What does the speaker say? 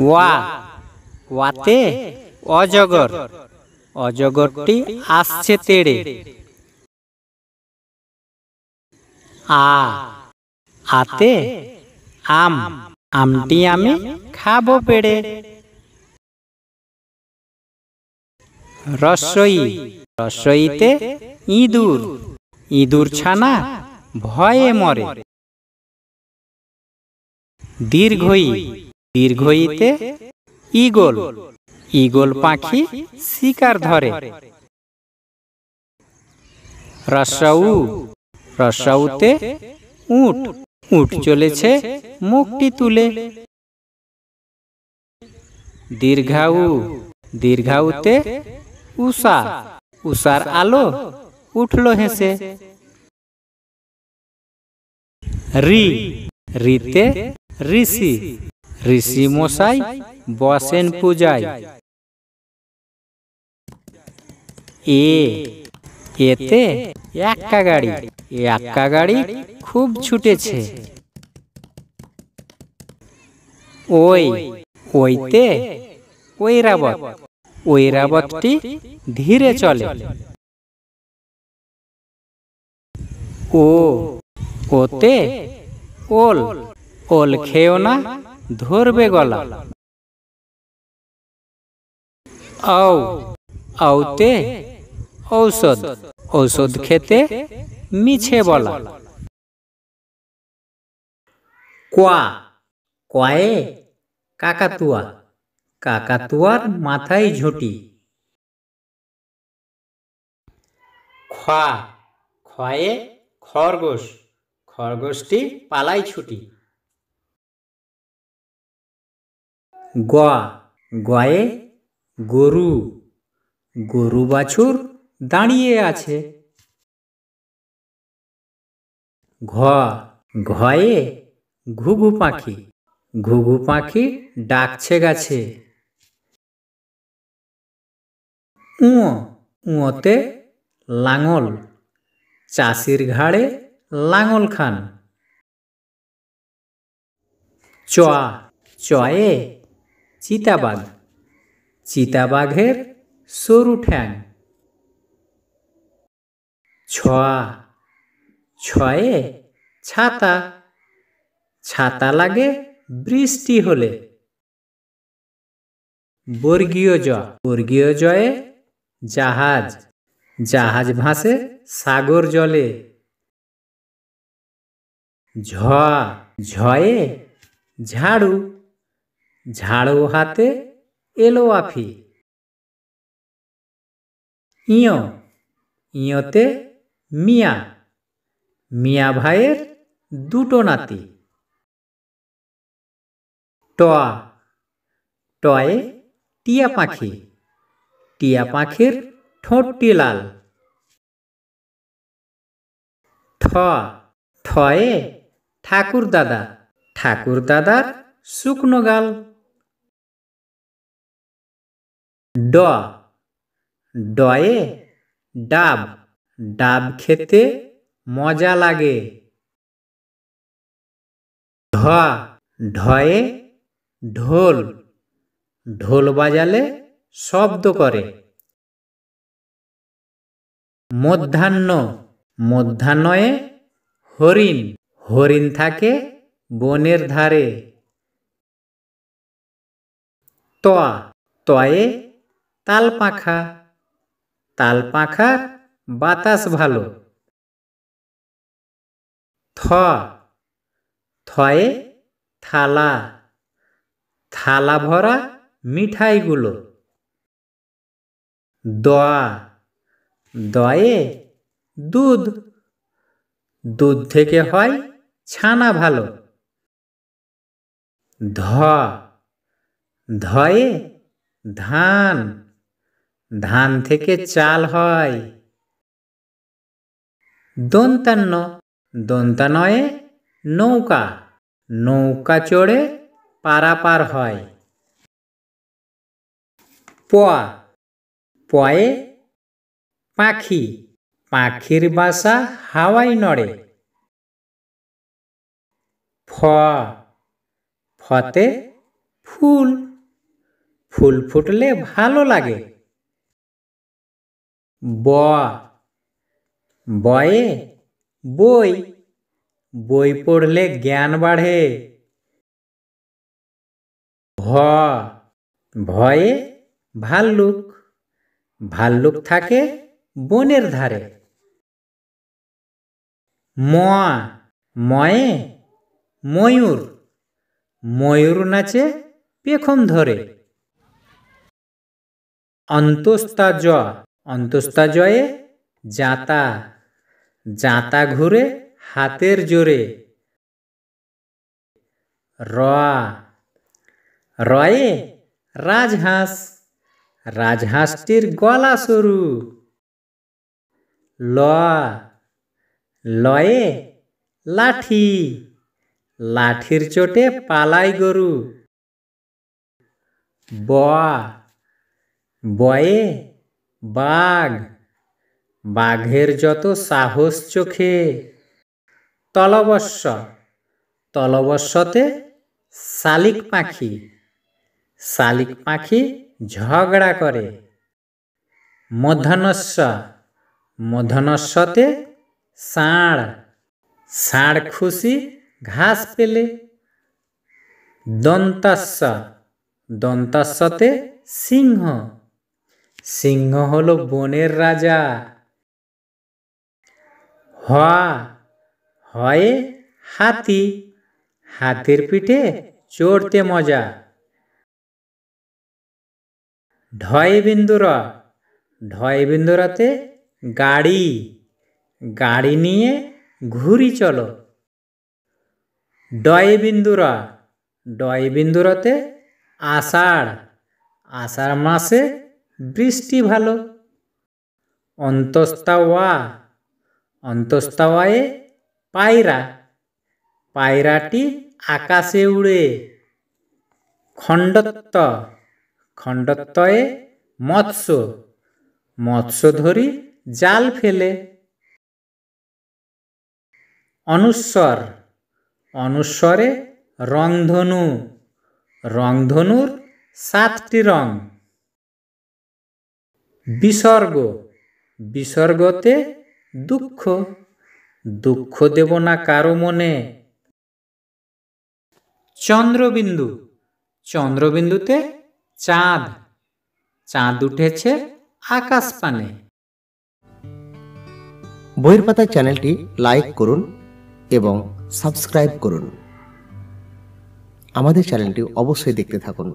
ওয়া ওয়াতে অজগর, অজগরটি আসছে তেড়ে। আ আতে আম, আমটি আমি খাবো পেড়ে। রস্বই রস্বইতে ইঁদুর, ইঁদুর ছানা ভয়ে মরে। দীর্ঘই দীর্ঘইতে ঈগল, ঈগল পাখি শিকার ধরে। রস্যউ রস্যউতে উট, উট চলেছে মুখটি তুলে। দীর্ঘাউ দীর্ঘাউতে উষা, উষার আলো উঠল হেসে। রি রিতে ঋষি, ঋষি মশাই বসেন পূজায়। এ এতে এক্কা গাড়ি, এক্কা গাড়ি খুব ছুটেছে। ওই ওইতে ঐরাবত, ঐরাবতটি ধীরে চলে। ও ওতে ওল, ওল খেও না ধরবে গলা। ঔ ঔতে ঔষধ, ঔষধ খেতে মিছে বলা। কোয়া কোয়ায়ে কাকাতুয়া, কাকাতুয়ার মাথায় ঝুঁটি। খোয়া খোয়ায়ে খরগোশ, খরগোশটি পালায় ছুটি। গোয়া গোয়ায়ে গরু, গরু বাছুর দাঁড়িয়ে আছে। ঘ ঘয়ে ঘুঘু পাখি, ঘুঘু পাখি ডাকছে গাছে। উঁ উঁতে লাঙল, চাষির ঘাড়ে লাঙল খান। চ চয়ে চিতাবাঘ, চিতাবাঘের সরু ঠ্যাং। ছ ছয়ে ছাতা, ছাতা লাগে বৃষ্টি হলে। বর্গীয় জ বর্গীয় জয়ে জাহাজ, জাহাজ ভাসে সাগর জলে। ঝ ঝয়ে ঝাড়ু, ঝাড়ু হাতে এলো আফি। ইয় ইয়তে মিয়া, মিয়া ভাইয়ের দুটো নাতি। ট টয়ে টিয়া পাখি, টিয়া পাখির ঠোঁটটি লাল। ঠ ঠয়ে ঠাকুর দাদা, ঠাকুর দাদার শুকনো গাল। ড ডয়ে ডাব, ডাব খেতে মজা লাগে। ঢ ঢয়ে ঢোল, ঢোল বাজালে শব্দ করে। মধ্যাহ্ন মধ্যাহ্নয়ে হরিণ, হরিণ থাকে বনের ধারে। ত তয়ে তাল পাখা, তাল পাখার বাতাস ভালো। থ থয়ে থালা, থালা ভরা মিঠাইগুলো। দ দয়ে দুধ, দুধ থেকে হয় ছানা ভালো। ধ ধয়ে ধান, ধান থেকে চাল হয়। দন্তান্ন দন্তানয়ে নৌকা, নৌকা চড়ে পারাপার হয়। প পয়ে পাখি, পাখির বাসা হাওয়ায় নড়ে। ফ ফতে ফুল, ফুল ফুটলে ভালো লাগে। ব, বয়ে বই, বই পড়লে জ্ঞান বাড়ে। ভ, ভয়ে ভাল্লুক, ভাল্লুক থাকে বনের ধারে। ম, ময়ে ময়ূর, ময়ূর নাচে পেখম ধরে। অন্তস্তা জ, অন্তস্তা জয়ে জাতা, জাতা ঘুরে হাতের জোরে। র, রয়ে রাজহাঁস, রাজহাঁসটির গলা সরু। ল, লয়ে লাঠি, লাঠির চোটে পালাই গরু। ব, বয়ে বাঘ, বাঘের যত সাহস চোখে। তলবস্য, তলবস্যতে শালিক পাখি, শালিক পাখি ঝগড়া করে। মধ্যাহ্নস্য, মধ্যাহ্নস্যতে ষাঁড়, ষাঁড় খুশি ঘাস পেলে। দন্তাস্য, দন্তাস্যতে সিংহ, সিংহ হলো বনের রাজা। হ, হয়ে হাতি, হাতির পিঠে চড়তে মজা। ঢয় বিন্দুর, ঢয় বিন্দুরাতে গাড়ি, গাড়ি নিয়ে ঘুরি চলো। ডয় বিন্দুরা, ডয় বিন্দুরাতে আষাঢ়, আষাঢ় মাসে বৃষ্টি ভালো। অন্তস্তা ওয়া, অন্তস্তা ওয়ায়ে পায়রা, পায়রাটি আকাশে উড়ে। খণ্ডত্ব, খণ্ডত্বয়ে মৎস্য, মৎস্য ধরি জাল ফেলে। অনুস্বর, অনুস্বরে রংধনু, রংধনুর 7টি রং। বিসর্গ, বিসর্গতে দুঃখ, দুঃখ দেব না কারো মনে। চন্দ্রবিন্দু, চন্দ্রবিন্দুতে চাঁদ, চাঁদ উঠেছে আকাশ পানে। বইয়ের পাতা চ্যানেলটি লাইক করুন এবং সাবস্ক্রাইব করুন। আমাদের চ্যানেলটি অবশ্যই দেখতে থাকুন।